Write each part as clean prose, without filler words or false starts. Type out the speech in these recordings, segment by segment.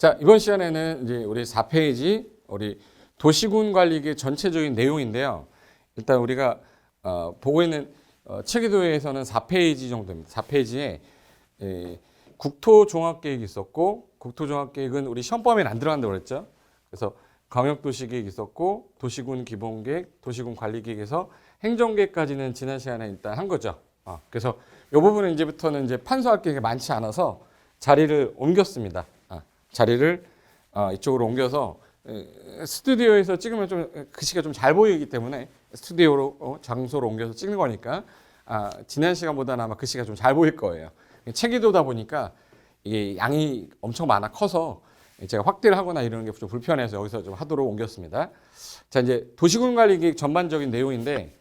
자, 이번 시간에는 이제 우리 4페이지 우리 도시군 관리계 전체적인 내용인데요. 일단 우리가 보고 있는 체계도에서는 4페이지 정도입니다. 4페이지에 국토종합계획이 있었고, 국토종합계획은 우리 시험 범위는 안 들어간다고 그랬죠. 그래서 광역도시계획이 있었고, 도시군 기본계획, 도시군 관리계획에서 행정계획까지는 지난 시간에 일단 한 거죠. 그래서 이 부분은 이제부터는 이제 판소할 게 많지 않아서 자리를 옮겼습니다. 자리를 이쪽으로 옮겨서 스튜디오에서 찍으면 좀 글씨가 좀 잘 보이기 때문에 스튜디오로 장소로 옮겨서 찍는 거니까 지난 시간보다는 아마 글씨가 좀 잘 보일 거예요. 체계도다 보니까 이게 양이 엄청 많아 커서 제가 확대를 하거나 이러는 게 좀 불편해서 여기서 좀 하도록 옮겼습니다. 자, 이제 도시군 관리 계획 전반적인 내용인데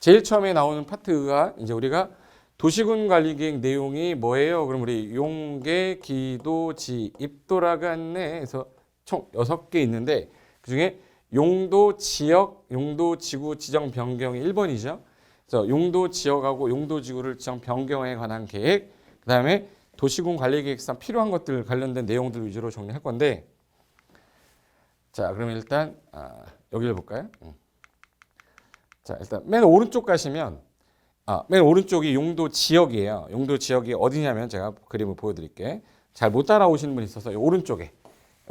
제일 처음에 나오는 파트가 이제 우리가 도시군 관리 계획 내용이 뭐예요? 그럼 우리 용계, 기도, 지, 입도라가 안내에서 총 6개 있는데 그중에 용도 지역, 용도 지구 지정 변경이 1번이죠. 그래서 용도 지역하고 용도 지구를 지정 변경에 관한 계획, 그다음에 도시군 관리 계획상 필요한 것들 관련된 내용들 위주로 정리할 건데, 자, 그럼 일단 여기를 볼까요? 자, 일단 맨 오른쪽 가시면 맨 오른쪽이 용도 지역이에요. 용도 지역이 어디냐면 제가 그림을 보여드릴게요. 잘 못 따라오시는 분이 있어서 오른쪽에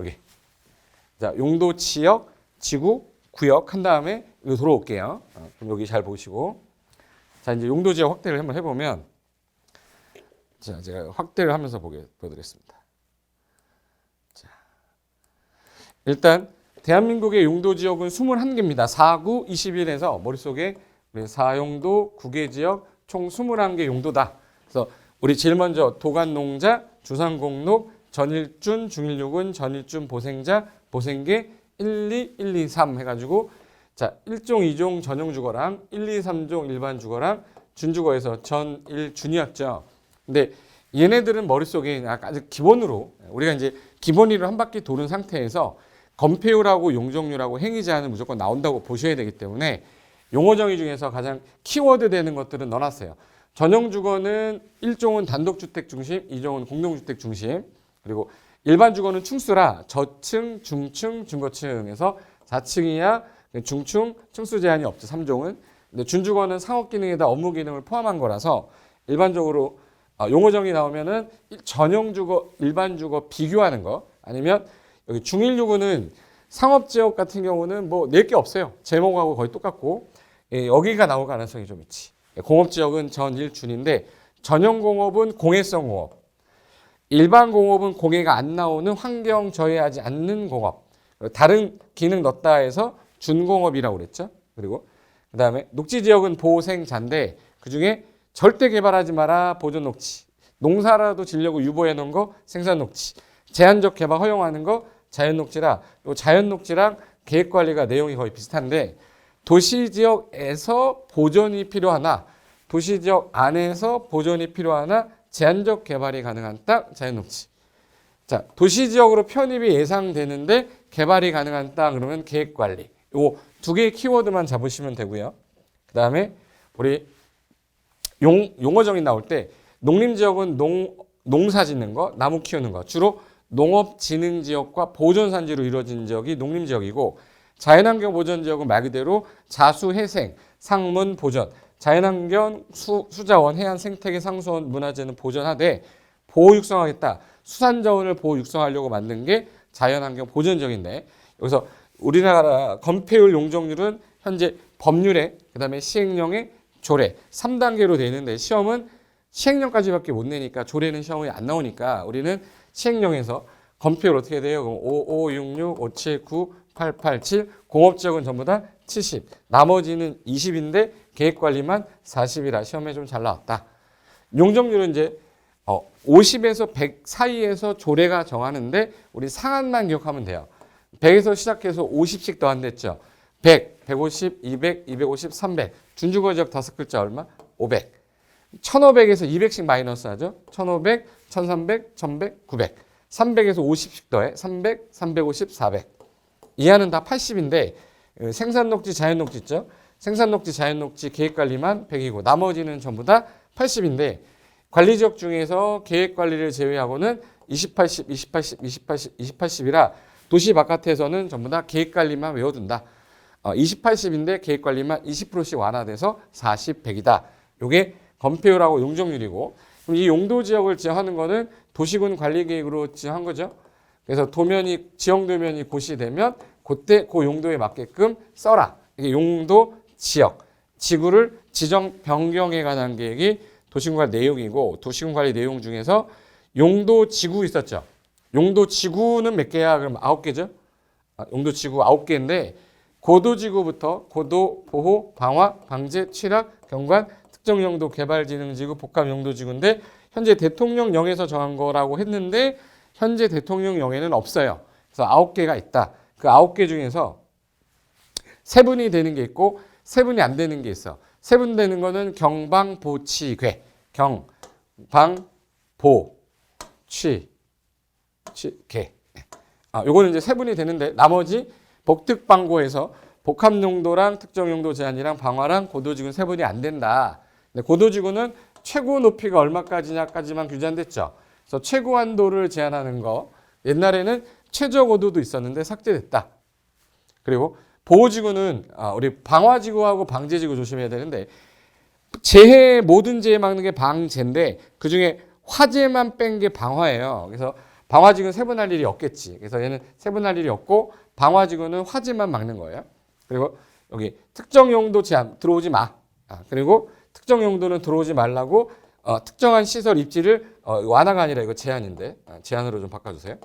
여기. 자, 용도 지역, 지구, 구역 한 다음에 이거 돌아올게요. 그럼 여기 잘 보시고. 자, 이제 용도 지역 확대를 한번 해보면, 자, 제가 확대를 하면서 보여드리겠습니다. 자, 일단 대한민국의 용도 지역은 21개입니다. 4구 21에서 머릿속에 우리 4용도 9개 지역 총 21개 용도다. 그래서 우리 제일 먼저 도간농자, 주상공록, 전일준, 중일육은, 전일준 보생자, 보생계 1, 2, 1, 2, 3 해가지고 자 1종, 2종 전용주거랑 1, 2, 3종 일반 주거랑 준주거에서 전일준이었죠. 근데 얘네들은 머릿속에 아주 기본으로 우리가 이제 기본이를 한 바퀴 도는 상태에서 건폐율하고 용적률하고 행위제한은 무조건 나온다고 보셔야 되기 때문에 용어 정의 중에서 가장 키워드 되는 것들은 넣어놨어요. 전용주거는 1종은 단독주택 중심, 2종은 공동주택 중심, 그리고 일반 주거는 충수라 저층, 중층, 중거층에서 4층이야 중층, 층수 제한이 없죠. 3종은. 근데 준주거는 상업 기능에다 업무 기능을 포함한 거라서 일반적으로 용어 정의 나오면은 전용주거, 일반 주거 비교하는 거, 아니면 여기 중일주거는 상업지역 같은 경우는 뭐 낼 게 없어요. 제목하고 거의 똑같고 여기가 나올 가능성이 좀 있지. 공업지역은 전일준인데 전용공업은 공해성 공업, 일반 공업은 공해가 안 나오는 환경 저해하지 않는 공업, 다른 기능 넣었다 해서 준공업이라고 그랬죠. 그리고 그 다음에 녹지지역은 보생자인데 그중에 절대 개발하지 마라 보존녹지, 농사라도 지려고 유보해 놓은 거 생산녹지, 제한적 개발 허용하는 거 자연녹지라, 요 자연녹지랑 계획관리가 내용이 거의 비슷한데 도시지역에서 보존이 필요하나 도시지역 안에서 보존이 필요하나 제한적 개발이 가능한 땅 자연녹지. 자, 도시지역으로 편입이 예상되는데 개발이 가능한 땅 그러면 계획관리. 요 두 개의 키워드만 잡으시면 되고요. 그 다음에 우리 용어 정의 나올 때 농림지역은 농사 짓는 거, 나무 키우는 거, 주로 농업진흥지역과 보존산지로 이루어진 지역이 농림지역이고, 자연환경 보전지역은 말 그대로 자수해생, 상문 보전, 자연환경, 수자원, 해안 생태계 상수원 문화재는 보전하되 보호 육성하겠다. 수산자원을 보호 육성하려고 만든 게 자연환경 보전지역인데, 여기서 우리나라 건폐율 용적률은 현재 법률에 그다음에 시행령에 조례 3단계로 되어 있는데 시험은 시행령까지밖에 못 내니까 조례는 시험이 안 나오니까 우리는 시행령에서 건폐율 어떻게 돼요? 그럼 5, 5, 6, 6, 5, 7, 9, 8, 8, 7 공업지역은 전부 다 70 나머지는 20인데 계획관리만 40이라 시험에 좀 잘 나왔다. 용적률은 이제 50에서 100 사이에서 조례가 정하는데 우리 상한만 기억하면 돼요. 100에서 시작해서 50씩 더한댔죠. 100, 150, 200, 250, 300 준주거 지역 5글자 얼마? 500 1500에서 200씩 마이너스 하죠. 1500, 1300, 1100, 900 300에서 50씩 더해 300, 350, 400 이하는 다 80인데 생산녹지, 자연녹지 있죠. 생산녹지, 자연녹지 계획관리만 100이고 나머지는 전부 다 80인데 관리지역 중에서 계획관리를 제외하고는 20, 80, 20, 80, 20, 80, 20, 80이라 도시 바깥에서는 전부 다 계획관리만 외워둔다. 20, 80인데 계획관리만 20%씩 완화돼서 40, 100이다. 요게 건폐율하고 용적률이고, 그럼 이 용도 지역을 지정하는 거는 도시군 관리 계획으로 지정한 거죠. 그래서 도면이 지형 도면이 고시되면 그때 그 용도에 맞게끔 써라. 이게 용도 지역, 지구를 지정 변경에 관한 계획이 도시군관리 내용이고, 도시군관리 내용 중에서 용도 지구 있었죠. 용도 지구는 몇 개야? 그럼 9개죠. 용도 지구 9개인데 고도 지구부터 고도, 보호, 방화, 방제, 취락, 경관, 특정 용도 개발진흥지구, 복합 용도 지구인데 현재 대통령령에서 정한 거라고 했는데 현재 대통령령에는 없어요. 그래서 9개가 있다. 그 9개 중에서 세분이 되는 게 있고 세분이 안 되는 게 있어. 세분되는 거는 경방보치괴, 경방보취괴. 요거는 이제 세분이 되는데 나머지 복특방고에서 복합용도랑 특정용도 제한이랑 방화랑 고도지구는 세분이 안 된다. 근데 고도지구는 최고 높이가 얼마까지냐까지만 규제됐죠. 그래서 최고 한도를 제한하는 거. 옛날에는 최저 고도도 있었는데 삭제됐다. 그리고 보호지구는 우리 방화지구하고 방제지구 조심해야 되는데 재해 모든 재해 막는 게 방제인데 그중에 화재만 뺀 게 방화예요. 그래서 방화지구는 세분할 일이 없겠지. 그래서 얘는 세분할 일이 없고 방화지구는 화재만 막는 거예요. 그리고 여기 특정 용도 제한 들어오지 마. 그리고 특정 용도는 들어오지 말라고 특정한 시설 입지를 완화가 아니라 이거 제한인데 제한으로 좀 바꿔주세요.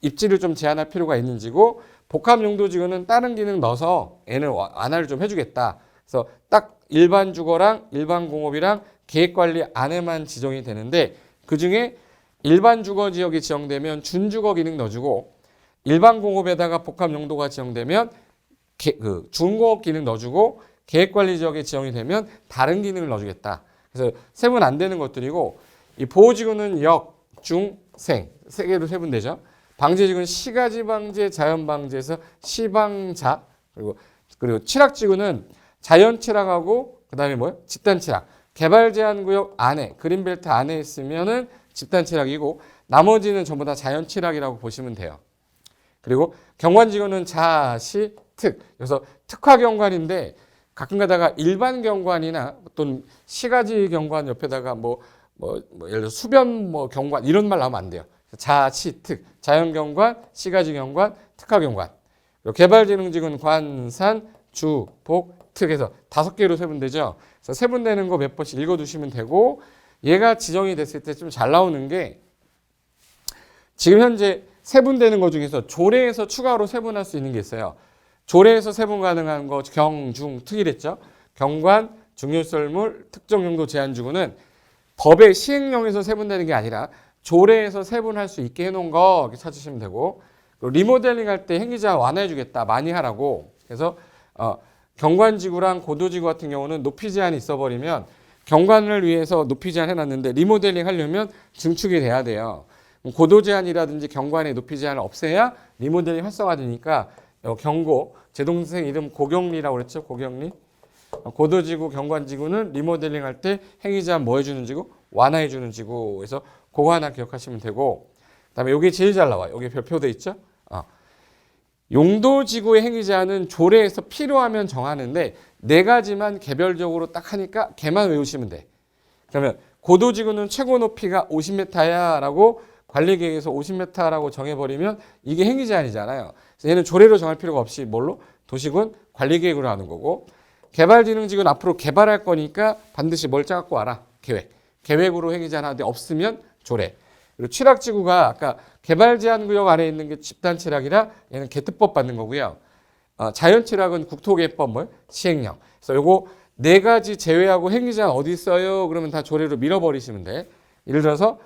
입지를 좀 제한할 필요가 있는지고 복합 용도 지구는 다른 기능 넣어서 얘는 완화를 좀 해주겠다. 그래서 딱 일반 주거랑 일반 공업이랑 계획관리 안에만 지정이 되는데 그 중에 일반 주거 지역이 지정되면 준주거 기능 넣어주고 일반 공업에다가 복합 용도가 지정되면 준공업 기능 넣어주고 계획관리 지역에 지정이 되면 다른 기능을 넣어주겠다. 그래서 세분 안 되는 것들이고 이 보호지구는 역, 중, 생 세 개로 세분되죠. 방제지구는 시가지 방제, 자연 방제에서 시방자 그리고 칠학지구는 자연 칠학하고 그다음에 뭐요? 집단 칠학. 개발 제한 구역 안에 그린벨트 안에 있으면은 집단 칠학이고 나머지는 전부 다 자연 칠학이라고 보시면 돼요. 그리고 경관지구는 자시 특. 그래서 특화 경관인데 가끔 가다가 일반 경관이나 또는 시가지 경관 옆에다가 예를 들어 수변 경관 이런 말 나오면 안 돼요. 자시 특. 자연 경관, 시가지 경관, 특화 경관. 그리고 개발진흥지구는 관산, 주, 복, 특 해서 5개로 세분되죠. 그래서 세분되는 거 몇 번씩 읽어두시면 되고 얘가 지정이 됐을 때 좀 잘 나오는 게 지금 현재 세분되는 것 중에서 조례에서 추가로 세분할 수 있는 게 있어요. 조례에서 세분 가능한 거 경, 중, 특이랬죠. 경관, 중요설물, 특정용도 제한지구는 법의 시행령에서 세분되는 게 아니라 조례에서 세분할 수 있게 해놓은 거 이렇게 찾으시면 되고 그리고 리모델링 할 때 행위자 완화해주겠다. 많이 하라고. 그래서 경관지구랑 고도지구 같은 경우는 높이 제한이 있어버리면 경관을 위해서 높이 제한 해놨는데 리모델링 하려면 증축이 돼야 돼요. 고도 제한이라든지 경관의 높이 제한을 없애야 리모델링 활성화되니까 경고, 제 동생 이름 고경리라고 그랬죠. 고경리. 고도지구, 경관지구는 리모델링 할 때 행위제한 뭐 해주는 지구? 완화해주는 지구. 그래서 그거 하나 기억하시면 되고 그다음에 여기 제일 잘 나와요. 여기 별표돼 있죠. 용도지구의 행위제한은 조례에서 필요하면 정하는데 4가지만 개별적으로 딱 하니까 걔만 외우시면 돼. 그러면 고도지구는 최고 높이가 50m야 라고 관리계획에서 50m라고 정해버리면 이게 행위제한이잖아요. 그래서 얘는 조례로 정할 필요가 없이 뭘로? 도시군 관리계획으로 하는 거고 개발진흥지구는 앞으로 개발할 거니까 반드시 뭘 짜갖고 와라. 계획. 계획으로 행위제한 하는데 없으면 조례. 그리고 칠학지구가 아까 개발제한구역 안에 있는 게 집단칠학이라 얘는 개특법 받는 거고요. 자연칠학은 국토개법 시행령. 그래서 요거 4가지 제외하고 행위제한 어디 있어요? 그러면 다 조례로 밀어버리시면 돼. 예를 들어서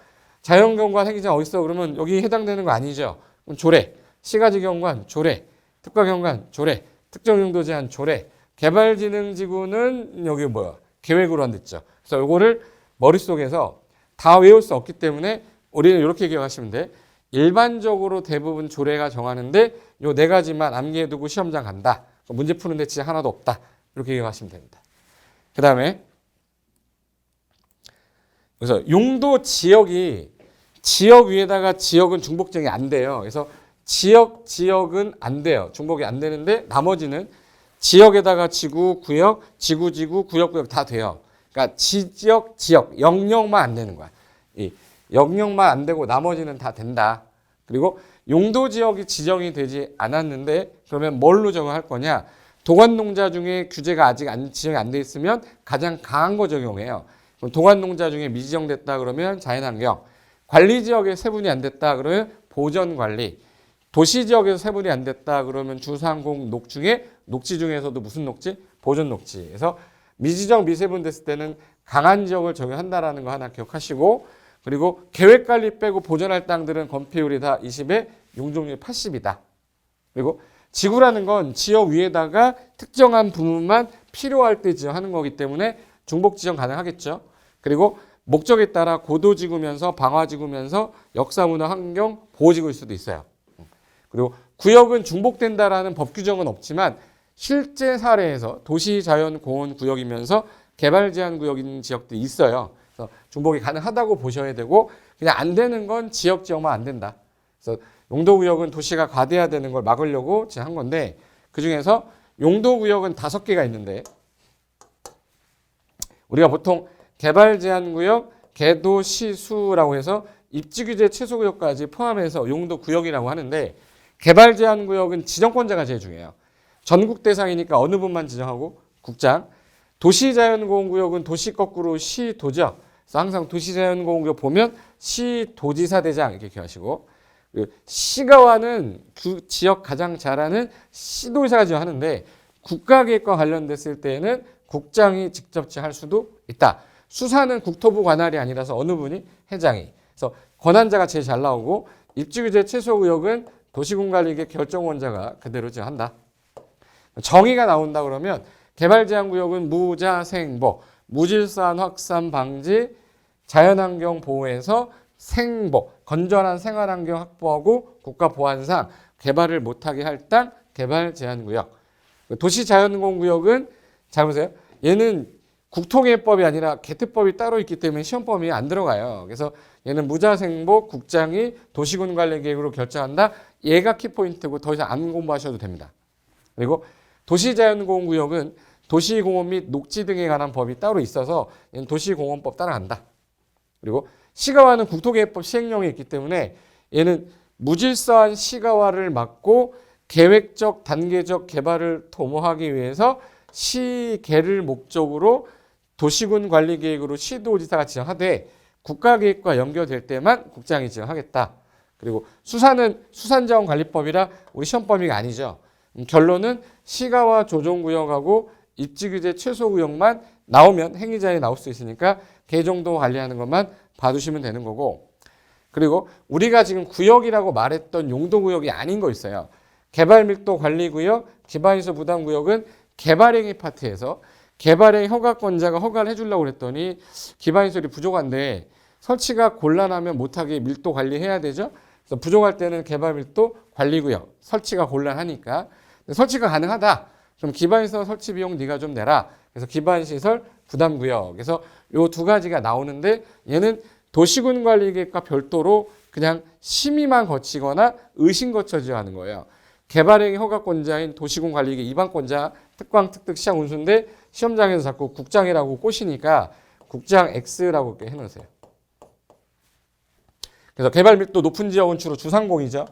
자연경관 행위제한 어디 있어? 그러면 여기 해당되는 거 아니죠. 그럼 조례. 시가지 경관 조례. 특화경관 조례. 특정용도 제한 조례. 개발진흥지구는 여기 계획으로 한댔죠. 그래서 요거를 머릿속에서 다 외울 수 없기 때문에 우리는 이렇게 기억하시면 돼. 일반적으로 대부분 조례가 정하는데 요 4가지만 암기해두고 시험장 간다. 문제 푸는데 진짜 하나도 없다. 이렇게 기억하시면 됩니다. 그 다음에 그래서 용도 지역이 지역 위에다가 지역은 중복지역이 안 돼요. 그래서 지역은 안 돼요. 중복이 안 되는데 나머지는 지역에다가 지구, 구역, 지구, 구역 다 돼요. 그러니까 지역, 영역만 안 되는 거야. 이 영역만 안 되고 나머지는 다 된다. 그리고 용도 지역이 지정이 되지 않았는데 그러면 뭘로 적용할 거냐? 도관농자 중에 규제가 아직 지정이 안 돼 있으면 가장 강한 거 적용해요. 그럼 도관농자 중에 미지정됐다 그러면 자연환경, 관리지역에 세분이 안 됐다 그러면 보전관리, 도시지역에서 세분이 안 됐다 그러면 주상공 녹 중에 녹지 중에서도 무슨 녹지? 보전녹지. 그래서 미지정 미세분 됐을 때는 강한 지역을 적용한다라는 거 하나 기억하시고, 그리고 계획관리 빼고 보전할 땅들은 건폐율이 다 20에 용적률 80이다. 그리고 지구라는 건 지역 위에다가 특정한 부분만 필요할 때 지정하는 거기 때문에 중복 지정 가능하겠죠. 그리고 목적에 따라 고도지구면서 방화지구면서 역사문화 환경 보호지구일 수도 있어요. 그리고 구역은 중복된다라는 법 규정은 없지만 실제 사례에서 도시자연공원구역이면서 개발제한구역인 지역들이 있어요. 그래서 중복이 가능하다고 보셔야 되고, 그냥 안 되는 건 지역만 안 된다. 그래서 용도구역은 도시가 과대화되는 걸 막으려고 제한 건데, 그중에서 용도구역은 5개가 있는데, 우리가 보통 개발제한구역, 개도시수라고 해서 입지규제 최소구역까지 포함해서 용도구역이라고 하는데, 개발제한구역은 지정권자가 제일 중요해요. 전국 대상이니까 어느 분만 지정하고 국장. 도시자연공원구역은 도시 거꾸로 시도죠. 그래서 항상 도시자연공원구역 보면 시도지사 대장 이렇게 기억하시고, 시가와는 그 지역 가장 잘하는 시도지사가 지정하는데 국가계획과 관련됐을 때에는 국장이 직접 지정할 수도 있다. 수사는 국토부 관할이 아니라서 어느 분이 회장이. 그래서 권한자가 제일 잘 나오고, 입지규제 최소구역은 도시군관리계 결정원자가 그대로 지정한다. 정의가 나온다 그러면 개발제한구역은 무자생보, 무질서한 확산 방지, 자연환경 보호에서 생보, 건전한 생활환경 확보하고 국가 보안상 개발을 못하게 할 땅 개발제한구역. 도시자연공원구역은 잘 보세요. 얘는 국토개법이 아니라 개특법이 따로 있기 때문에 시험범위에 안 들어가요. 그래서 얘는 무자생보 국장이 도시군관리계획으로 결정한다. 얘가 키포인트고 더 이상 안 공부하셔도 됩니다. 그리고 도시자연공원구역은 도시공원 및 녹지 등에 관한 법이 따로 있어서 얘는 도시공원법 따라간다. 그리고 시가와는 국토계획법 시행령이 있기 때문에 얘는 무질서한 시가와를 막고 계획적 단계적 개발을 도모하기 위해서 시계를 목적으로 도시군 관리계획으로 시도지사가 지정하되 국가계획과 연결될 때만 국장이 지정하겠다. 그리고 수사는 수산자원관리법이라 우리 시험범위가 아니죠. 결론은 시가와 조정구역하고 입지규제 최소구역만 나오면 행위자에 나올 수 있으니까 개정도 관리하는 것만 봐두시면 되는 거고, 그리고 우리가 지금 구역이라고 말했던 용도구역이 아닌 거 있어요. 개발밀도관리구역, 기반시설 부담구역은 개발행위 파트에서 개발행 허가권자가 허가를 해주려고 그랬더니 기반시설이 부족한데 설치가 곤란하면 못하게 밀도 관리해야 되죠. 그래서 부족할 때는 개발밀도관리구역, 설치가 곤란하니까 설치가 가능하다. 그럼 기반시설 설치 비용 네가 좀 내라. 그래서 기반시설 부담구역. 그래서 요 두 가지가 나오는데 얘는 도시군관리계획과 별도로 그냥 심의만 거치거나 의심 거쳐 지정하는 거예요. 개발행위 허가권자인 도시군관리계획 이반권자 특광 특특 시장 운수인데 시험장에서 자꾸 국장이라고 꼬시니까 국장 X라고 이렇게 해놓으세요. 그래서 개발밀도 높은 지역은 주로 주상공이죠.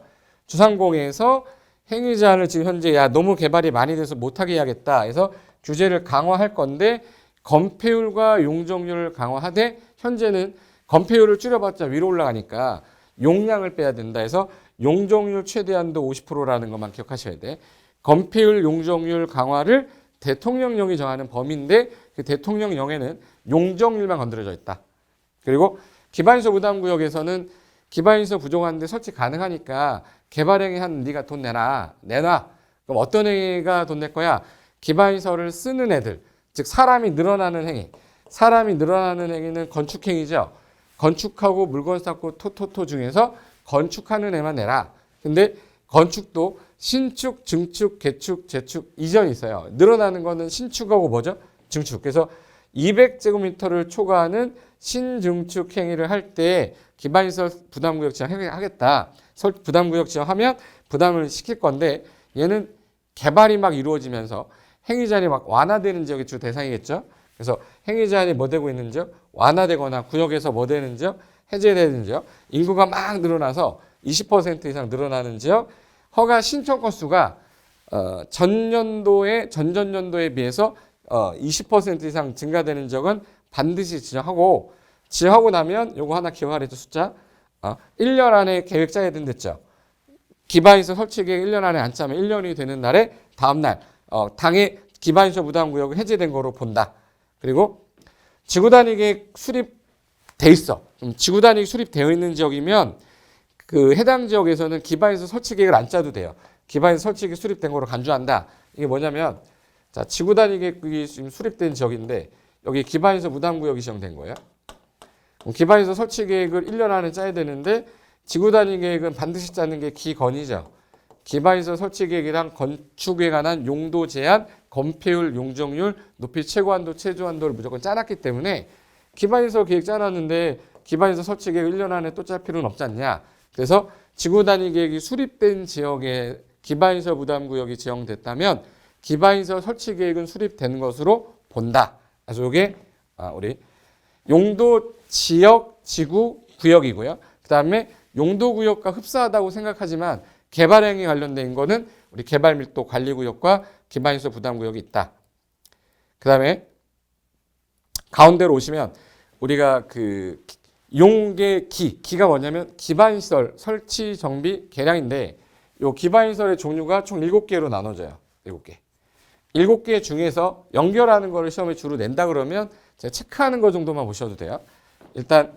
주상공에서 행위자를 지금 현재 너무 개발이 많이 돼서 못하게 해야겠다 해서 규제를 강화할 건데 건폐율과 용적률을 강화하되 현재는 건폐율을 줄여봤자 위로 올라가니까 용량을 빼야 된다 해서 용적률 최대한도 50%라는 것만 기억하셔야 돼. 건폐율 용적률 강화를 대통령령이 정하는 범위인데 그 대통령령에는 용적률만 건드려져 있다. 그리고 기반시설 부담구역에서는 기반시설 부족한데 설치 가능하니까 개발행위 한 네가 돈 내놔. 그럼 어떤 행위가 돈 낼 거야? 기반시설을 쓰는 애들, 즉 사람이 늘어나는 행위. 사람이 늘어나는 행위는 건축행위죠. 건축하고 물건 쌓고 토토토 중에서 건축하는 애만 내라. 근데 건축도 신축, 증축, 개축, 재축 이전이 있어요. 늘어나는 거는 신축하고 뭐죠? 증축. 그래서 200제곱미터를 초과하는 신증축 행위를 할 때 기반시설 부담구역 지정하겠다. 부담구역 지정하면 부담을 시킬 건데 얘는 개발이 막 이루어지면서 행위 제한이 막 완화되는 지역이 주 대상이겠죠. 그래서 행위 제한이 뭐 되고 있는 지역, 완화되거나 구역에서 뭐 되는 지역, 해제되는 지역, 인구가 막 늘어나서 20% 이상 늘어나는 지역, 허가 신청 건수가 전전년도에 비해서 20% 이상 증가되는 지역은 반드시 지정하고 나면 요거 하나 기억하랬죠. 숫자 1년 안에 계획 짜야 된댔죠. 기반시설 설치 계획 1년 안에 안 짜면 1년이 되는 날에 다음 날 당해 기반시설 부담구역은 해제된 거로 본다. 그리고 지구 단위 계획 수립돼 있어. 좀 지구 단위 수립되어 있는 지역이면 그 해당 지역에서는 기반시설 설치 계획을 안 짜도 돼요. 기반시설 설치 계획 수립된 거로 간주한다. 이게 뭐냐면 자, 지구 단위 계획이 지금 수립된 지역인데 여기 기반시설 부담구역이 지정된 거예요. 기반시설 설치 계획을 1년 안에 짜야 되는데 지구 단위 계획은 반드시 짜는 게 기건이죠. 기반시설 설치 계획이랑 건축에 관한 용도 제한, 건폐율, 용적률, 높이 최고한도, 최저한도를 무조건 짜놨기 때문에 기반시설 계획 짜놨는데 기반시설 설치 계획 1년 안에 또 짤 필요는 없지 않냐. 그래서 지구 단위 계획이 수립된 지역에 기반시설 부담구역이 지정됐다면 기반시설 설치 계획은 수립된 것으로 본다. 그래서 이게 우리 용도 지역, 지구, 구역이고요. 그 다음에 용도 구역과 흡사하다고 생각하지만 개발행위 관련된 거는 우리 개발밀도 관리구역과 기반시설 부담구역이 있다. 그 다음에 가운데로 오시면 우리가 그 용계 기가 뭐냐면 기반시설 설치 정비 계량인데 요 기반시설의 종류가 총 7개로 나눠져요. 7개. 7개 중에서 연결하는 거를 시험에 주로 낸다 그러면 제가 체크하는 거 정도만 보셔도 돼요. 일단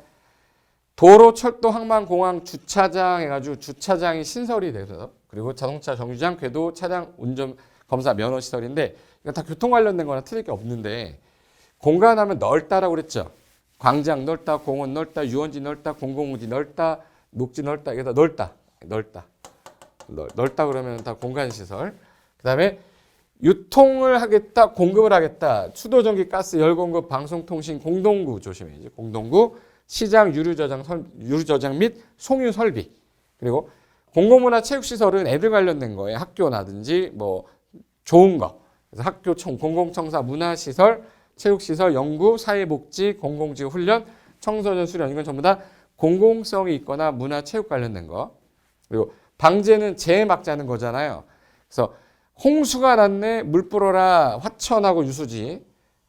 도로, 철도, 항만, 공항, 주차장 해가지고 주차장이 신설이 돼서 그리고 자동차 정류장, 궤도, 차량 운전 검사 면허 시설인데 이거 다 교통 관련된 거나 틀릴 게 없는데 공간하면 넓다라고 그랬죠. 광장 넓다, 공원 넓다, 유원지 넓다, 공공우지 넓다, 녹지 넓다, 이게 다 넓다 그러면 다 공간 시설. 그다음에 유통을 하겠다, 공급을 하겠다. 수도, 전기, 가스, 열 공급, 방송통신, 공동구 조심해야지. 공동구, 시장, 유류 저장 및 송유 설비. 그리고 공공문화 체육시설은 애들 관련된 거예요. 학교라든지 뭐 좋은 거. 그래서 학교, 공공청사, 문화시설, 체육시설, 연구, 사회복지, 공공지구 훈련, 청소년 수련. 이건 전부 다 공공성이 있거나 문화, 체육 관련된 거. 그리고 방제는 재해 막자는 거잖아요. 그래서 홍수가 났네, 물 뿌려라, 화천하고 유수지.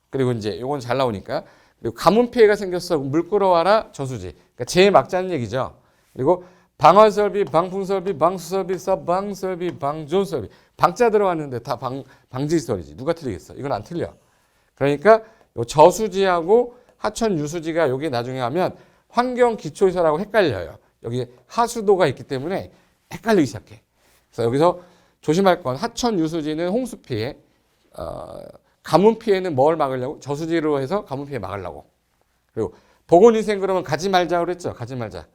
그리고 이제 요건 잘 나오니까. 그리고 가뭄 피해가 생겼어, 물 끌어와라, 저수지. 그러니까 재해 막자는 얘기죠. 그리고 방화설비, 방풍설비, 방수설비, 서방설비, 방조설비. 방자 들어갔는데 다 방지시설이지. 누가 틀리겠어? 이건 안 틀려. 그러니까 요 저수지하고 하천 유수지가 여기 나중에 하면 환경기초시설하고 헷갈려요. 여기 하수도가 있기 때문에 헷갈리기 시작해. 그래서 여기서 조심할 건 하천 유수지는 홍수 피해, 가뭄 피해는 뭘 막으려고? 저수지로 해서 가뭄 피해 막으려고. 그리고 보건위생 그러면 가지 말자 그랬죠. 가지 말자.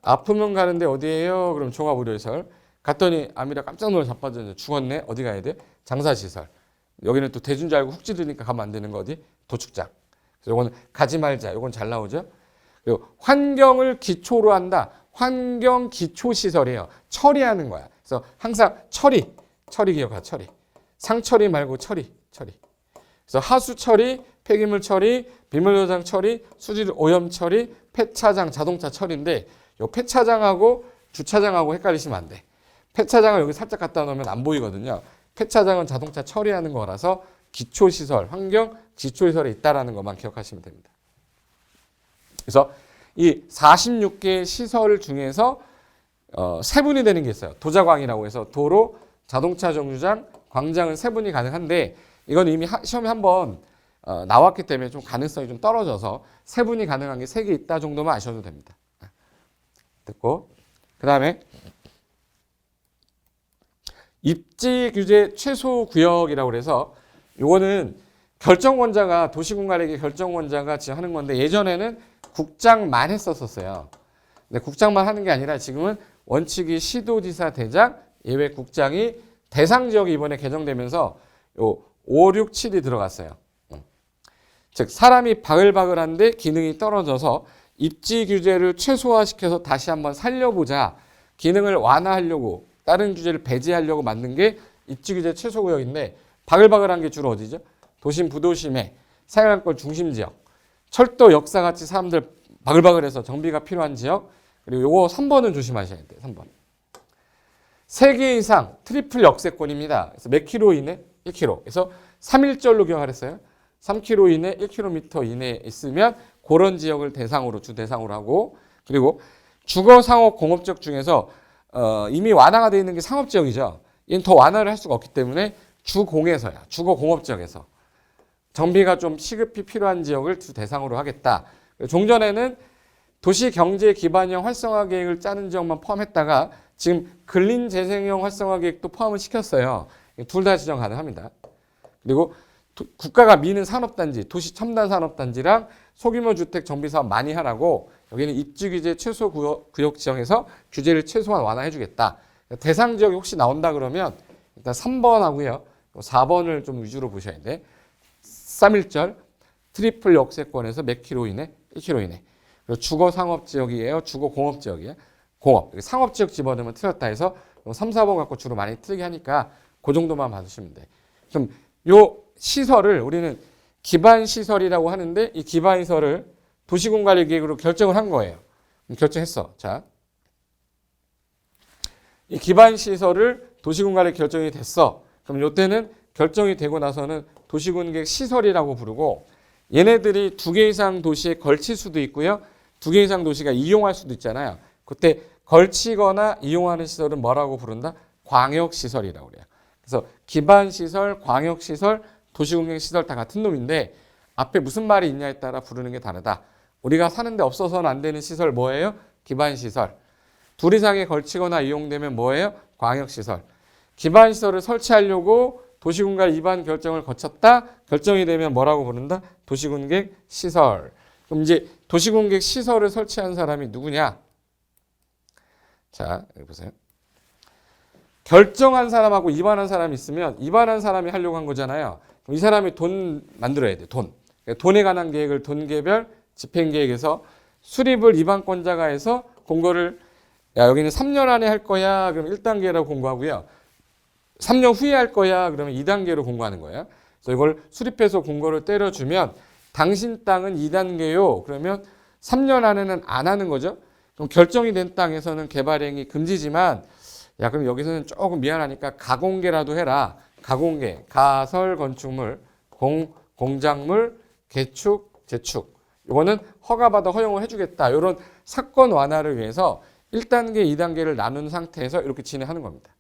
아프면 가는데 어디예요? 그럼 종합의료시설. 갔더니 아미라 깜짝 놀라 자빠졌는데 죽었네. 어디 가야 돼? 장사시설. 여기는 또 대준 줄 알고 훅 찌르니까 가면 안 되는 거 어디? 도축장. 그래서 이거는 가지 말자. 이건 잘 나오죠. 그리고 환경을 기초로 한다. 환경 기초시설이에요. 처리하는 거야. 그래서 항상 처리 기억하. 처리. 상처리 말고 처리. 그래서 하수 처리, 폐기물 처리, 비물 저장 처리, 수질 오염 처리, 폐차장, 자동차 처리인데 요 폐차장하고 주차장하고 헷갈리시면 안 돼. 폐차장을 여기 살짝 갖다 놓으면 안 보이거든요. 폐차장은 자동차 처리하는 거라서 기초시설, 환경 기초시설에 있다라는 것만 기억하시면 됩니다. 그래서 이 46개 시설 중에서 세분이 되는 게 있어요. 도자광이라고 해서 도로, 자동차 정류장, 광장은 세분이 가능한데 이건 이미 시험에 한번 나왔기 때문에 좀 가능성이 좀 떨어져서 세분이 가능한 게 3개 있다 정도만 아셔도 됩니다. 듣고 그 다음에 입지 규제 최소 구역이라고 그래서 요거는 결정권자가 도시군관리계 결정권자가 지금 하는 건데 예전에는 국장만 했었어요. 근데 국장만 하는 게 아니라 지금은 원칙이 시도지사 대장 예외 국장이 대상 지역이 이번에 개정되면서 요 5, 6, 7이 들어갔어요. 즉 사람이 바글바글한데 기능이 떨어져서 입지 규제를 최소화시켜서 다시 한번 살려보자. 기능을 완화하려고 다른 규제를 배제하려고 만든 게 입지 규제 최소구역인데 바글바글한 게 주로 어디죠? 도심 부도심에 사용할권 중심 지역, 철도 역사같이 사람들 바글바글해서 정비가 필요한 지역. 그리고 요거 3번은 조심하셔야 돼요. 3번. 3개 이상 트리플 역세권입니다. 그래서 몇 킬로 이내? 1킬로. 그래서 3일절로 기억하랬어요. 3킬로 이내, 1km 이내에 있으면 그런 지역을 대상으로 주 대상으로 하고, 그리고 주거 상업 공업지역 중에서 이미 완화가 되어 있는 게 상업지역이죠. 얘는 더 완화를 할 수가 없기 때문에 주공에서야, 주거 공업지역에서 정비가 좀 시급히 필요한 지역을 주 대상으로 하겠다. 종전에는 도시 경제 기반형 활성화 계획을 짜는 지역만 포함했다가 지금 근린 재생형 활성화 계획도 포함을 시켰어요. 둘 다 지정 가능합니다. 그리고 국가가 미는 산업단지, 도시 첨단 산업단지랑 소규모 주택 정비 사업 많이 하라고 여기는 입지 규제 최소 구역 지정해서 규제를 최소한 완화해 주겠다. 대상 지역이 혹시 나온다 그러면 일단 3번 하고요. 4번을 좀 위주로 보셔야 돼. 3일절 트리플 역세권에서 몇 킬로 이내? 1킬로 이내. 그리고 주거 상업 지역이에요. 주거 공업 지역이에요. 공업. 상업 지역 집어넣으면 틀렸다 해서 3, 4번 갖고 주로 많이 틀리게 하니까 그 정도만 받으시면 돼. 그럼 요 시설을 우리는 기반 시설이라고 하는데 이 기반 시설을 도시군관리계획으로 결정을 한 거예요. 결정했어. 자, 이 기반 시설을 도시군관리 결정이 됐어. 그럼 요때는 결정이 되고 나서는 도시군계획 시설이라고 부르고 얘네들이 2개 이상 도시에 걸칠 수도 있고요. 2개 이상 도시가 이용할 수도 있잖아요. 그때 걸치거나 이용하는 시설은 뭐라고 부른다? 광역시설이라고 그래요. 그래서 기반시설, 광역시설, 도시공격시설 다 같은 놈인데 앞에 무슨 말이 있냐에 따라 부르는 게 다르다. 우리가 사는데 없어서는 안 되는 시설 뭐예요? 기반시설. 둘 이상에 걸치거나 이용되면 뭐예요? 광역시설. 기반시설을 설치하려고 도시군관 위반 결정을 거쳤다. 결정이 되면 뭐라고 부른다? 도시군객 시설. 그럼 이제 도시군객 시설을 설치한 사람이 누구냐? 자, 여기 보세요. 결정한 사람하고 위반한 사람이 있으면 위반한 사람이 하려고 한 거잖아요. 그럼 이 사람이 돈 만들어야 돼. 돈. 그러니까 돈에 관한 계획을 돈개별 집행계획에서 수립을 위반권자가 해서 공고를 야 여기는 3년 안에 할 거야. 그럼 1단계라고 공고하고요. 3년 후에 할 거야. 그러면 2단계로 공고하는 거예요. 그래서 이걸 수립해서 공고를 때려주면 당신 땅은 2단계요. 그러면 3년 안에는 안 하는 거죠. 그럼 결정이 된 땅에서는 개발행위 금지지만 야 그럼 여기서는 조금 미안하니까 가공개라도 해라. 가공개, 가설 건축물, 공작물, 개축, 재축. 이거는 허가받아 허용을 해주겠다. 이런 사건 완화를 위해서 1단계, 2단계를 나눈 상태에서 이렇게 진행하는 겁니다.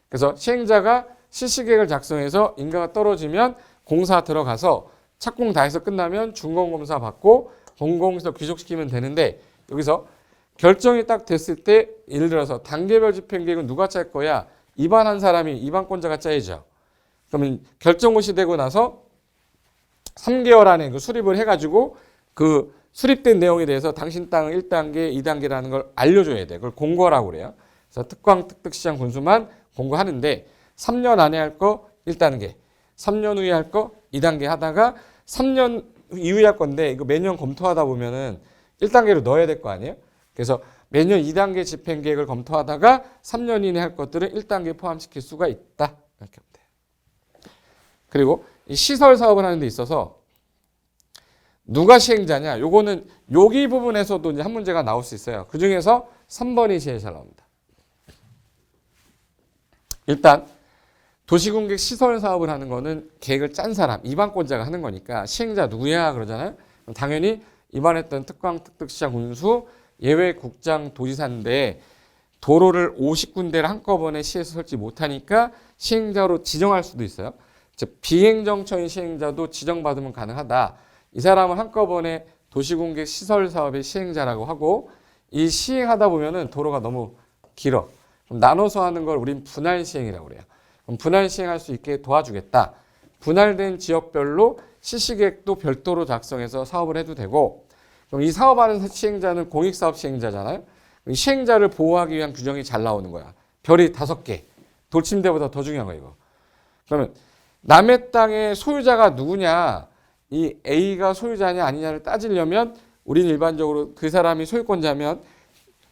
그래서 시행자가 실시계획을 작성해서 인가가 떨어지면 공사 들어가서 착공 다 해서 끝나면 준공검사 받고 공공시설 귀속시키면 되는데 여기서 결정이 딱 됐을 때 예를 들어서 단계별 집행계획은 누가 짤 거야? 위반한 사람이 위반권자가 짜야죠. 그러면 결정고시 되고 나서 3개월 안에 그 수립을 해가지고 그 수립된 내용에 대해서 당신 땅은 1단계, 2단계라는 걸 알려줘야 돼. 그걸 공고라고 그래요. 그래서 특광, 특특시장, 군수만 공고하는데 3년 안에 할 거 1단계, 3년 후에 할 거 2단계 하다가 3년 이후에 할 건데 이거 매년 검토하다 보면은 1단계로 넣어야 될 거 아니에요? 그래서 매년 2단계 집행계획을 검토하다가 3년 이내 할 것들을 1단계에 포함시킬 수가 있다. 이렇게 하면 돼요. 그리고 이 시설 사업을 하는 데 있어서 누가 시행자냐? 요거는 여기 부분에서도 이제 한 문제가 나올 수 있어요. 그 중에서 3번이 제일 잘 나옵니다. 일단 도시공객 시설 사업을 하는 거는 계획을 짠 사람, 위반권자가 하는 거니까 시행자 누구야? 그러잖아요. 그럼 당연히 위반했던 특광, 특특시장, 군수, 예외 국장, 도지사인데 도로를 50군데를 한꺼번에 시에서 설치 못하니까 시행자로 지정할 수도 있어요. 즉 비행정처인 시행자도 지정받으면 가능하다. 이 사람은 한꺼번에 도시공객 시설 사업의 시행자라고 하고 이 시행하다 보면은 도로가 너무 길어. 그럼 나눠서 하는 걸 우린 분할 시행이라고 그래요. 그럼 분할 시행할 수 있게 도와주겠다. 분할된 지역별로 실시계획도 별도로 작성해서 사업을 해도 되고 그럼 이 사업하는 시행자는 공익사업 시행자잖아요. 이 시행자를 보호하기 위한 규정이 잘 나오는 거야. 별이 5개. 돌침대보다 더 중요한 거야 이거. 그러면 남의 땅의 소유자가 누구냐 이 A가 소유자냐 아니냐를 따지려면 우리는 일반적으로 그 사람이 소유권자면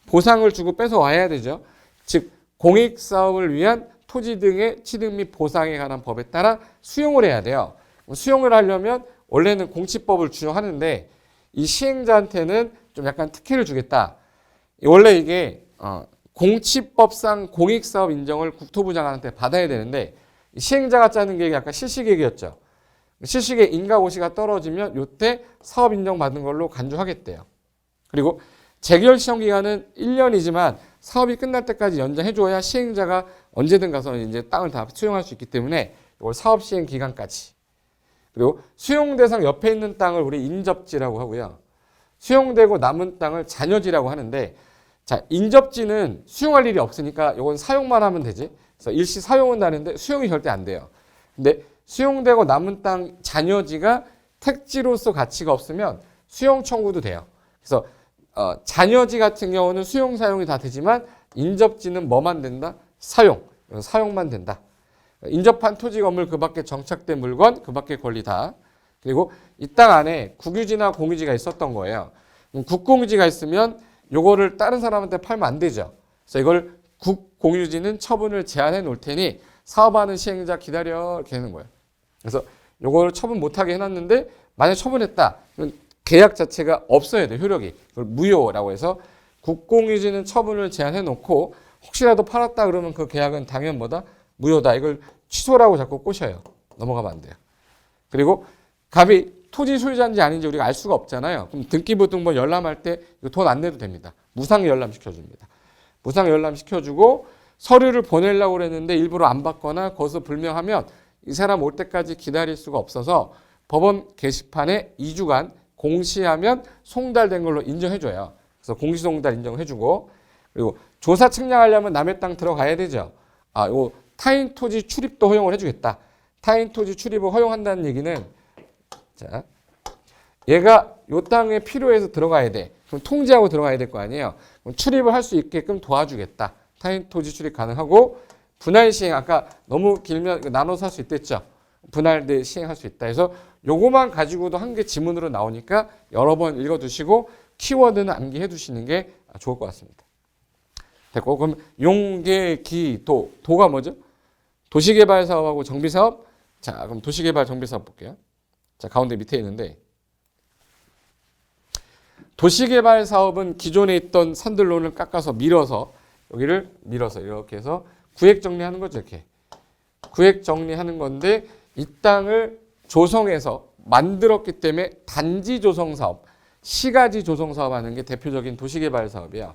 보상을 주고 뺏어 와야 되죠. 즉 공익사업을 위한 토지 등의 취득 및 보상에 관한 법에 따라 수용을 해야 돼요. 수용을 하려면 원래는 공치법을 준용하는데 이 시행자한테는 좀 약간 특혜를 주겠다. 원래 이게 공치법상 공익사업 인정을 국토부 장관한테 받아야 되는데 시행자가 짜는 계획이 약간 실시계획이었죠. 실시계획 인가고시가 떨어지면 요때 사업 인정받은 걸로 간주하겠대요. 그리고 재결 시험 기간은 1년이지만 사업이 끝날 때까지 연장해줘야 시행자가 언제든 가서 이제 땅을 다 수용할 수 있기 때문에 이걸 사업 시행 기간까지. 그리고 수용 대상 옆에 있는 땅을 우리 인접지라고 하고요. 수용되고 남은 땅을 잔여지라고 하는데, 자, 인접지는 수용할 일이 없으니까 이건 사용만 하면 되지. 그래서 일시 사용은 나는데 수용이 절대 안 돼요. 근데 수용되고 남은 땅 잔여지가 택지로서 가치가 없으면 수용 청구도 돼요. 그래서 잔여지 같은 경우는 수용 사용이 다 되지만 인접지는 뭐만 된다? 사용만 된다. 인접한 토지 건물 그 밖에 정착된 물건 그 밖에 권리 다. 그리고 이 땅 안에 국유지나 공유지가 있었던 거예요. 국공유지가 있으면 요거를 다른 사람한테 팔면 안 되죠. 그래서 이걸 국공유지는 처분을 제한해 놓을 테니 사업하는 시행자 기다려 이렇게 하는 거예요. 그래서 요거를 처분 못하게 해놨는데 만약 처분했다. 그러면 계약 자체가 없어야 돼, 효력이. 그걸 무효라고 해서 국공유지는 처분을 제한해 놓고 혹시라도 팔았다 그러면 그 계약은 당연 뭐다? 무효다. 이걸 취소라고 자꾸 꼬셔요. 넘어가면 안 돼요. 그리고 갑이 토지 소유자인지 아닌지 우리가 알 수가 없잖아요. 그럼 등기부등본 열람할 때 돈 안 내도 됩니다. 무상 열람 시켜줍니다. 무상 열람 시켜주고 서류를 보내려고 그랬는데 일부러 안 받거나 거기서 불명하면 이 사람 올 때까지 기다릴 수가 없어서 법원 게시판에 2주간 공시하면 송달된 걸로 인정해줘요. 그래서 공시송달 인정해주고, 그리고 조사 측량하려면 남의 땅 들어가야 되죠. 이거 타인 토지 출입도 허용을 해주겠다. 타인 토지 출입을 허용한다는 얘기는, 자, 얘가 요 땅에 필요해서 들어가야 돼. 그럼 통지하고 들어가야 될 거 아니에요. 그럼 출입을 할 수 있게끔 도와주겠다. 타인 토지 출입 가능하고, 분할 시행, 아까 너무 길면 나눠서 할 수 있댔죠. 분할돼 시행할 수 있다. 그래서 요거만 가지고도 한 개 지문으로 나오니까 여러 번 읽어두시고 키워드는 암기해 두시는 게 좋을 것 같습니다. 됐고, 그럼 용계기도, 도가 뭐죠? 도시개발 사업하고 정비사업. 자, 그럼 도시개발 정비사업 볼게요. 자, 가운데 밑에 있는데, 도시개발 사업은 기존에 있던 산들론을 깎아서 밀어서, 여기를 밀어서 이렇게 해서 구획 정리하는 거죠. 이렇게 구획 정리하는 건데, 이 땅을 조성해서 만들었기 때문에 단지 조성 사업, 시가지 조성 사업 하는 게 대표적인 도시개발 사업이야.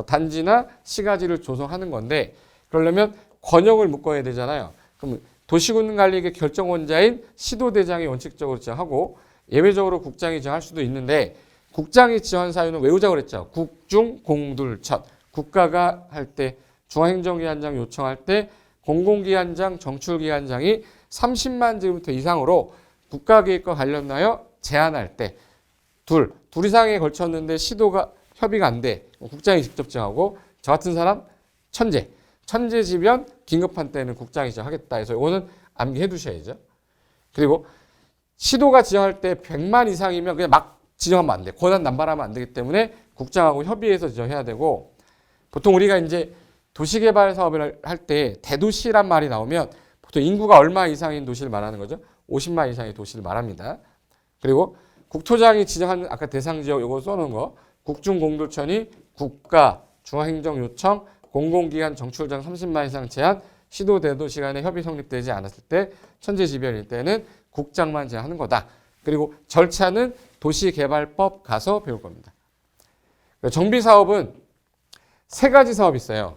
단지나 시가지를 조성하는 건데, 그러려면 권역을 묶어야 되잖아요. 그럼 도시군관리계 결정원자인 시도대장이 원칙적으로 지정하고 예외적으로 국장이 지정할 수도 있는데, 국장이 지정한 사유는 외우자고 그랬죠. 국중공둘천. 국가가 할 때, 중앙행정기관장 요청할 때 공공기관장, 정출기관장이 30만 제곱미터 이상으로 국가계획과 관련하여 제한할 때, 둘 이상에 걸쳤는데 시도가 협의가 안 돼. 국장이 직접 정하고, 저 같은 사람 천재지변 긴급한 때는 국장이 지정하겠다 해서 이거는 암기해 두셔야죠. 그리고 시도가 지정할 때 100만 이상이면 그냥 막 지정하면 안 돼. 권한 남발하면 안 되기 때문에 국장하고 협의해서 지정해야 되고, 보통 우리가 이제 도시개발 사업을 할 때 대도시란 말이 나오면 보통 인구가 얼마 이상인 도시를 말하는 거죠. 50만 이상의 도시를 말합니다. 그리고 국토장이 지정한 아까 대상지역 이거 써놓은 거, 국중공도천이 국가, 중앙행정요청, 공공기관 정출장 30만 이상 제한, 시도 대도시 간의 협의 성립되지 않았을 때, 천재지변일 때는 국장만 제한하는 거다. 그리고 절차는 도시개발법 가서 배울 겁니다. 정비사업은 3가지 사업이 있어요.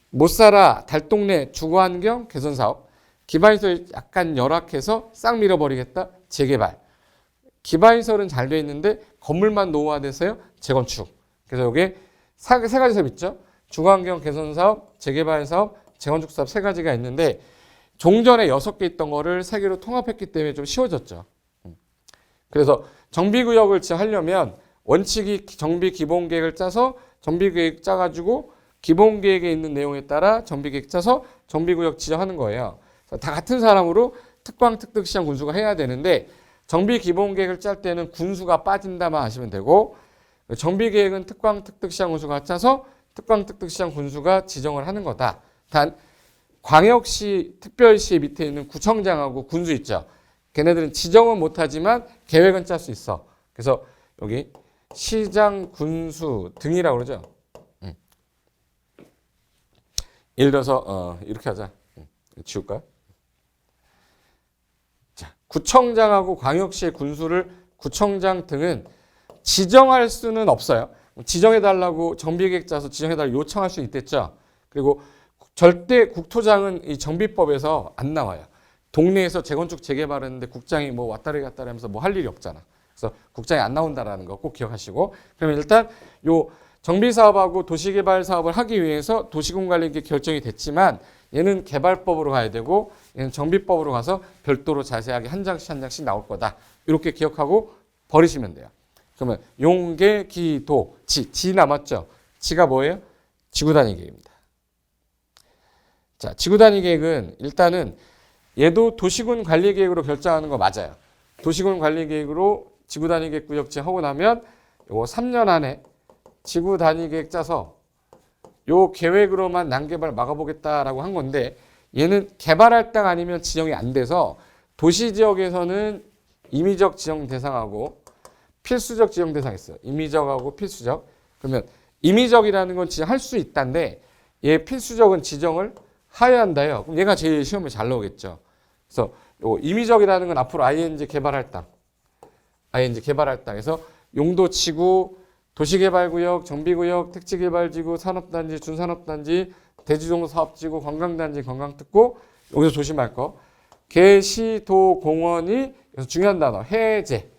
못살아, 달동네, 주거환경 개선사업. 기반시설 약간 열악해서 싹 밀어버리겠다. 재개발. 기반시설은 잘 돼 있는데 건물만 노후화돼서요. 재건축. 그래서 이게 3가지 사업 있죠. 주거환경 개선사업, 재개발사업, 재건축사업 3가지가 있는데, 종전에 6개 있던 거를 3개로 통합했기 때문에 좀 쉬워졌죠. 그래서 정비구역을 지정하려면 원칙이 정비기본계획을 짜서 정비계획 짜가지고 기본계획에 있는 내용에 따라 정비계획 짜서 정비구역 지정하는 거예요. 다 같은 사람으로 특광, 특특, 시장, 군수가 해야 되는데, 정비기본계획을 짤 때는 군수가 빠진다만 하시면 되고, 정비계획은 특광특특시장 군수가 짜서 특광특특시장 군수가 지정을 하는 거다. 단 광역시 특별시 밑에 있는 구청장하고 군수 있죠. 걔네들은 지정은 못하지만 계획은 짤 수 있어. 그래서 여기 시장, 군수 등이라고 그러죠. 예를 들어서 이렇게 하자. 지울까요? 자, 구청장하고 광역시의 군수를 구청장 등은 지정할 수는 없어요. 지정해달라고 정비계획 짜서 지정해달라고 요청할 수 있댔죠. 그리고 절대 국토장은 이 정비법에서 안 나와요. 동네에서 재건축 재개발했는데 국장이 뭐 왔다리 갔다리 하면서 뭐 할 일이 없잖아. 그래서 국장이 안 나온다라는 거 꼭 기억하시고, 그러면 일단 요 정비사업하고 도시개발사업을 하기 위해서 도시군관리계 결정이 됐지만 얘는 개발법으로 가야 되고 얘는 정비법으로 가서 별도로 자세하게 한 장씩 한 장씩 나올 거다. 이렇게 기억하고 버리시면 돼요. 그러면 용계, 기, 도, 지 남았죠? 지가 뭐예요? 지구단위 계획입니다. 자, 지구단위 계획은 일단은 얘도 도시군 관리 계획으로 결정하는 거 맞아요. 도시군 관리 계획으로 지구 단위 계획 구역지 하고 나면 요거 3년 안에 지구 단위 계획 짜서 요 계획으로만 난개발 막아보겠다라고 한 건데, 얘는 개발할 땅 아니면 지정이 안 돼서 도시 지역에서는 임의적 지정 대상하고 필수적 지정 대상 있어요. 임의적하고 필수적. 그러면 임의적이라는 건 지정할 수 있다는데 얘 필수적은 지정을 하여야 한다요. 그럼 얘가 제일 시험에 잘 나오겠죠. 그래서 요 임의적이라는 건 앞으로 ING 개발할 땅, ING 개발할 땅에서 용도 지구, 도시개발구역, 정비구역, 택지개발지구, 산업단지, 준산업단지, 대지동 사업지구, 관광단지, 관광특구. 여기서 조심할 거. 개, 시, 도, 공원이 여기서 중요한 단어 해제.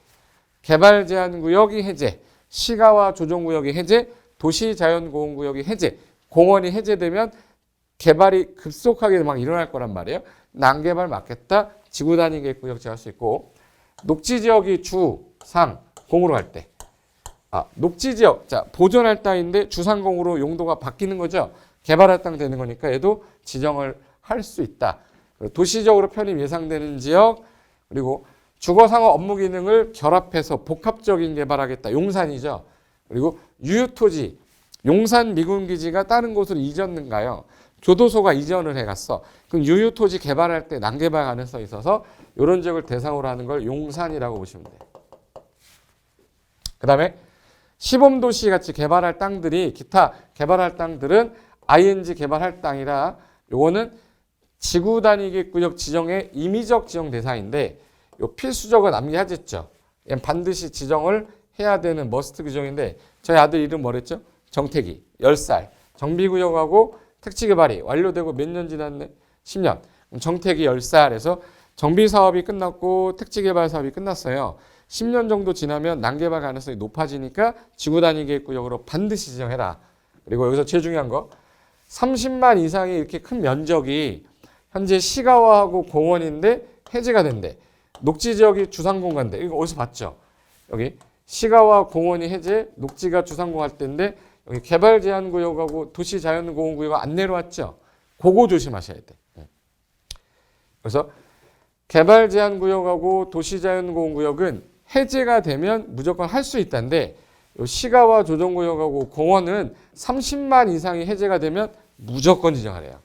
개발제한구역이 해제, 시가와 조정구역이 해제, 도시자연보호구역이 해제, 공원이 해제되면 개발이 급속하게 막 일어날 거란 말이에요. 난개발 막겠다. 지구단위 계획구역 제할 수 있고, 녹지지역이 주, 상, 공으로 할 때. 녹지지역, 자 보존할 땅인데 주상공으로 용도가 바뀌는 거죠. 개발할 땅 되는 거니까 얘도 지정을 할 수 있다. 도시적으로 편입 예상되는 지역, 그리고 주거상업 업무 기능을 결합해서 복합적인 개발하겠다. 용산이죠. 그리고 유휴토지, 용산 미군기지가 다른 곳으로 이전는가요? 교도소가 이전을 해갔어. 그럼 유휴토지 개발할 때 난개발 가능성이 있어서 이런 지역을 대상으로 하는 걸 용산이라고 보시면 돼요. 그 다음에 시범도시 같이 개발할 땅들이, 기타 개발할 땅들은 ING 개발할 땅이라 요거는 지구단위계획구역 지정의 임의적 지정 대상인데 요 필수적은 암기하셨죠. 반드시 지정을 해야 되는 머스트 규정인데, 저희 아들 이름 뭐랬죠? 정태기, 10살. 정비구역하고 택지개발이 완료되고 몇 년 지났네? 10년. 정태기 10살에서 정비사업이 끝났고 택지개발 사업이 끝났어요. 10년 정도 지나면 난개발 가능성이 높아지니까 지구단위계획구역으로 반드시 지정해라. 그리고 여기서 제일 중요한 거, 30만 이상의 이렇게 큰 면적이 현재 시가와하고 공원인데 해제가 된대. 녹지지역이 주상공간대. 이거 어디서 봤죠? 여기 시가와 공원이 해제, 녹지가 주상공할 때인데 여기 개발제한구역하고 도시자연보호구역가 안 내려왔죠? 그거 조심하셔야 돼. 그래서 개발제한구역하고 도시자연보호구역은 해제가 되면 무조건 할 수 있다는데, 시가와 조정구역하고 공원은 30만 이상이 해제가 되면 무조건 지정하래요.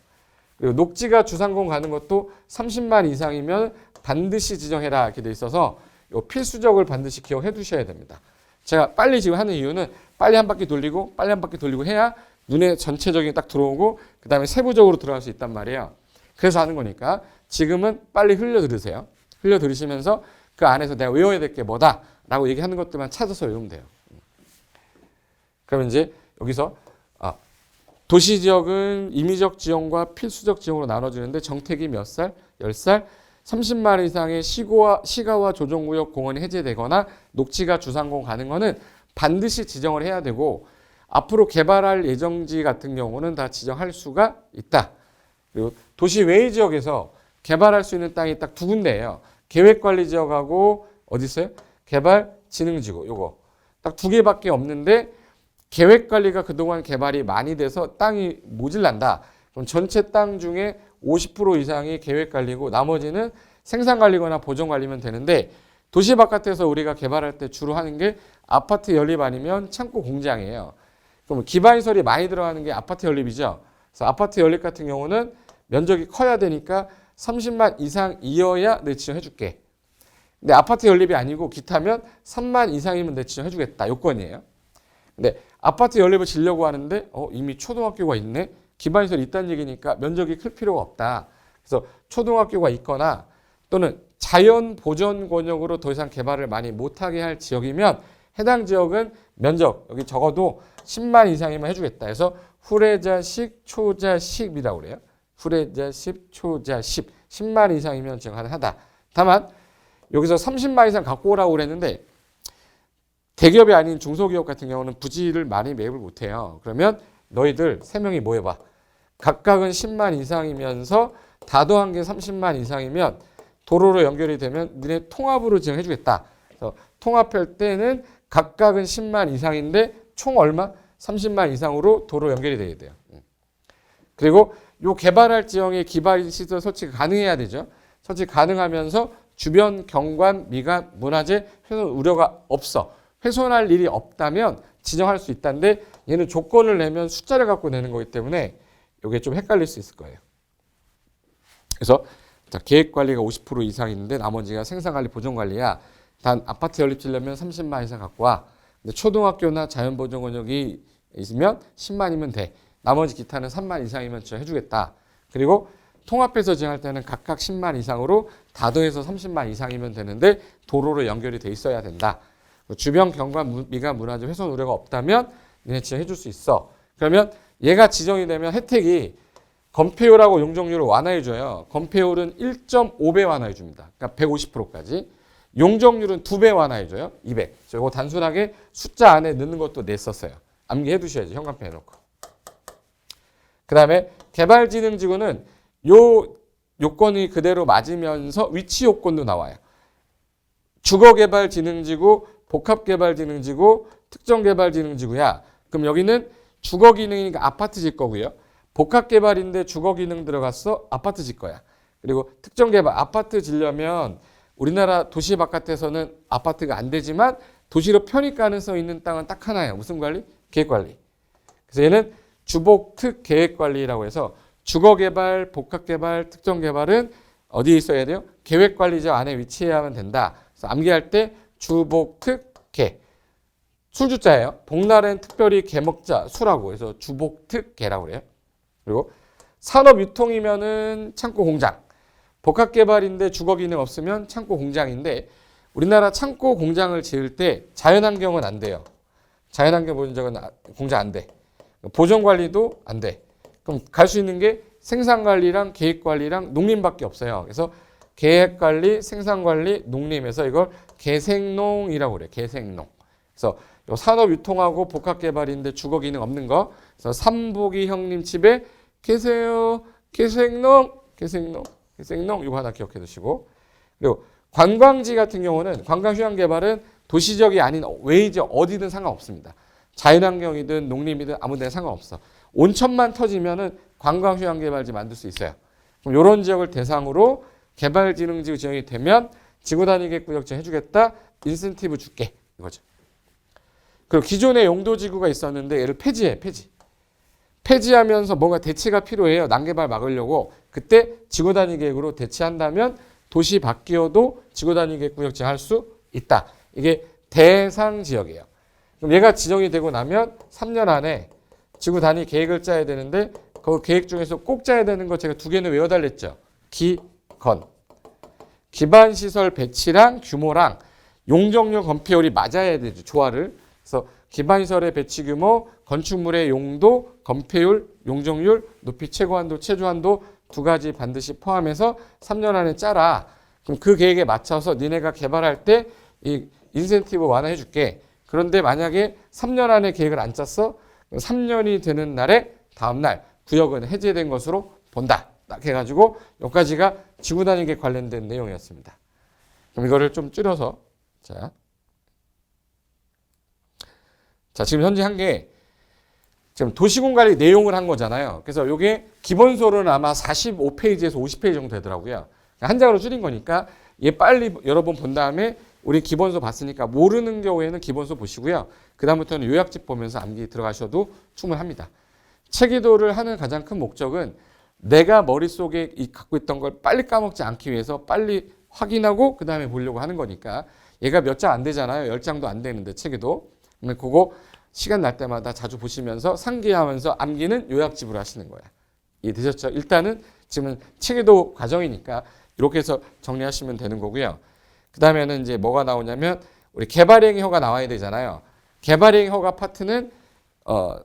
그리고 녹지가 주상공 가는 것도 30만 이상이면 반드시 지정해라 이렇게 돼 있어서 요 필수적을 반드시 기억해 두셔야 됩니다. 제가 빨리 지금 하는 이유는 빨리 한 바퀴 돌리고 빨리 한 바퀴 돌리고 해야 눈에 전체적인 딱 들어오고 그 다음에 세부적으로 들어갈 수 있단 말이에요. 그래서 하는 거니까 지금은 빨리 흘려 들으세요. 흘려 들으시면서 그 안에서 내가 외워야 될 게 뭐다 라고 얘기하는 것들만 찾아서 외우면 돼요. 그러면 이제 여기서 도시지역은 임의적 지형과 필수적 지형으로 나눠지는데 정택이 몇 살? 10살? 30만 이상의 시가와 조정구역 공원이 해제되거나 녹지가 주상공 가는 거는 반드시 지정을 해야 되고, 앞으로 개발할 예정지 같은 경우는 다 지정할 수가 있다. 그리고 도시 외의 지역에서 개발할 수 있는 땅이 딱 두 군데예요. 계획관리지역하고 어디 있어요? 개발진흥지구. 요거 딱 두 개밖에 없는데 계획관리가 그동안 개발이 많이 돼서 땅이 모질란다. 그럼 전체 땅 중에 50% 이상이 계획관리고 나머지는 생산관리거나 보존관리면 되는데, 도시 바깥에서 우리가 개발할 때 주로 하는 게 아파트 연립 아니면 창고 공장이에요. 그럼 기반시설이 많이 들어가는 게 아파트 연립이죠. 그래서 아파트 연립 같은 경우는 면적이 커야 되니까 30만 이상이어야 내 지정해줄게. 근데 아파트 연립이 아니고 기타면 3만 이상이면 내 지정해주겠다. 요건이에요. 근데 아파트 연립을 지려고 하는데 이미 초등학교가 있네. 기반시설이 있다는 얘기니까 면적이 클 필요가 없다. 그래서 초등학교가 있거나 또는 자연 보전 권역으로 더 이상 개발을 많이 못하게 할 지역이면 해당 지역은 면적 여기 적어도 10만 이상이면 해주겠다. 그래서 후레자식 초자식이라고 그래요. 후레자식 초자식 10만 이상이면 지정 가능하다. 다만 여기서 30만 이상 갖고 오라고 그랬는데 대기업이 아닌 중소기업 같은 경우는 부지를 많이 매입을 못해요. 그러면 너희들 3명이 뭐 해봐. 각각은 10만 이상이면서 다 더한 게 30만 이상이면 도로로 연결이 되면 너네 통합으로 지정해주겠다. 그래서 통합할 때는 각각은 10만 이상인데 총 얼마? 30만 이상으로 도로 연결이 돼야 돼요. 그리고 요 개발할 지형의 기반시설 설치가 가능해야 되죠. 설치 가능하면서 주변 경관, 미관, 문화재 훼손 우려가 없어. 훼손할 일이 없다면 지정할 수 있다는데 얘는 조건을 내면 숫자를 갖고 내는 거기 때문에 이게 좀 헷갈릴 수 있을 거예요. 그래서 자, 계획관리가 50% 이상인데 나머지가 생산관리, 보존관리야. 단 아파트 연립 지려면 30만 이상 갖고 와. 근데 초등학교나 자연보존권역이 있으면 10만이면 돼. 나머지 기타는 3만 이상이면 지정해주겠다. 그리고 통합해서 지정할 때는 각각 10만 이상으로 다 더해서 30만 이상이면 되는데 도로로 연결이 돼 있어야 된다. 주변 경관, 미관, 문화재 훼손 우려가 없다면 얘네 지정해줄 수 있어. 그러면 얘가 지정이 되면 혜택이 건폐율하고 용적률을 완화해줘요. 건폐율은 1.5배 완화해줍니다. 그러니까 150%까지. 용적률은 2배 완화해줘요. 200. 이거 단순하게 숫자 안에 넣는 것도 냈었어요. 암기해 두셔야죠. 현관펜 해놓고. 그 다음에 개발진흥지구는 요 요건이 그대로 맞으면서 위치 요건도 나와요. 주거개발진흥지구, 복합개발진흥지구, 특정개발진흥지구야. 그럼 여기는 주거기능이니까 아파트 질 거고요. 복합개발인데 주거기능 들어갔어? 아파트 질 거야. 그리고 특정개발, 아파트 지려면 우리나라 도시 바깥에서는 아파트가 안 되지만 도시로 편입 가능성 있는 땅은 딱 하나예요. 무슨 관리? 계획관리. 그래서 얘는 주복특 계획관리라고 해서 주거개발, 복합개발, 특정개발은 어디에 있어야 돼요? 계획관리자 안에 위치해야만 된다. 그래서 암기할 때 주복특 개. 술주자예요. 복날엔 특별히 개 먹자 수라고 해서 주복특 개라고 그래요. 그리고 산업유통이면은 창고 공장. 복합개발인데 주거기능 없으면 창고 공장인데 우리나라 창고 공장을 지을 때 자연환경은 안 돼요. 자연환경 보존적은 공장 안 돼. 보존관리도 안 돼. 그럼 갈 수 있는 게 생산관리랑 계획관리랑 농림밖에 없어요. 그래서 계획관리, 생산관리, 농림에서 이걸 계생농이라고 그래요. 계생농. 그래서 요 산업유통하고 복합개발인데 주거기능 없는 거. 그래서 삼복이 형님 집에 계세요. 계생농, 계생농, 계생농 이거 하나 기억해 두시고. 그리고 관광지 같은 경우는 관광휴양개발은 도시적이 아닌 외지 어디든 상관없습니다. 자연환경이든 농림이든 아무 데나 상관없어. 온천만 터지면은 관광휴양개발지 만들 수 있어요. 그럼 이런 지역을 대상으로 개발진흥지구 지정이 되면 지구단위계획 지정 해주겠다. 인센티브 줄게. 이거죠. 그리고 기존에 용도지구가 있었는데 얘를 폐지해. 폐지하면서 뭔가 대치가 필요해요. 난개발 막으려고. 그때 지구단위계획으로 대치한다면 도시 바뀌어도 지구단위계획 지정할 수 있다. 이게 대상 지역이에요. 그럼 얘가 지정이 되고 나면 3년 안에 지구단위 계획을 짜야 되는데 그 계획 중에서 꼭 짜야 되는 거 제가 2개는 외워달랬죠. 기건. 기반시설 배치랑 규모랑 용적률 건폐율이 맞아야 되죠. 조화를. 그래서 기반시설의 배치 규모, 건축물의 용도, 건폐율, 용적률, 높이 최고한도, 최저한도 2가지 반드시 포함해서 3년 안에 짜라. 그럼 그 계획에 맞춰서 니네가 개발할 때 이 인센티브 완화해 줄게. 그런데 만약에 3년 안에 계획을 안 짰어? 3년이 되는 날에 다음날 구역은 해제된 것으로 본다. 딱 해가지고 여기까지가 지구단위계 관련된 내용이었습니다. 그럼 이거를 좀 줄여서 자 지금 현재 한 게 지금 도시군관리 내용을 한 거잖아요. 그래서 이게 기본소로는 아마 45페이지에서 50페이지 정도 되더라고요. 한 장으로 줄인 거니까 얘 빨리 여러 번 본 다음에 우리 기본소 봤으니까 모르는 경우에는 기본소 보시고요. 그 다음부터는 요약집 보면서 암기 들어가셔도 충분합니다. 체기도를 하는 가장 큰 목적은 내가 머릿속에 갖고 있던 걸 빨리 까먹지 않기 위해서 빨리 확인하고 그 다음에 보려고 하는 거니까 얘가 몇 장 안 되잖아요. 10장도 안 되는데 체기도. 그러면 그거 시간 날 때마다 자주 보시면서 상기하면서 암기는 요약집으로 하시는 거야. 이해되셨죠? 일단은 지금은 체계도 과정이니까 이렇게 해서 정리하시면 되는 거고요. 그 다음에는 이제 뭐가 나오냐면 우리 개발행위허가 나와야 되잖아요. 개발행위허가 파트는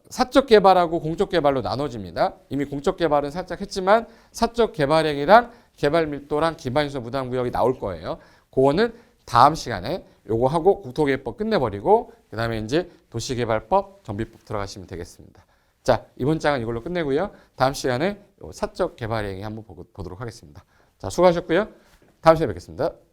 사적 개발하고 공적 개발로 나눠집니다. 이미 공적 개발은 살짝 했지만 사적 개발행위랑 개발 밀도랑 기반시설 부담구역이 나올 거예요. 그거는 다음 시간에 요거 하고 국토개발법 끝내버리고 그 다음에 이제 도시개발법, 정비법 들어가시면 되겠습니다. 자, 이번 장은 이걸로 끝내고요. 다음 시간에 사적 개발행위 한번 보도록 하겠습니다. 자, 수고하셨고요. 다음 시간에 뵙겠습니다.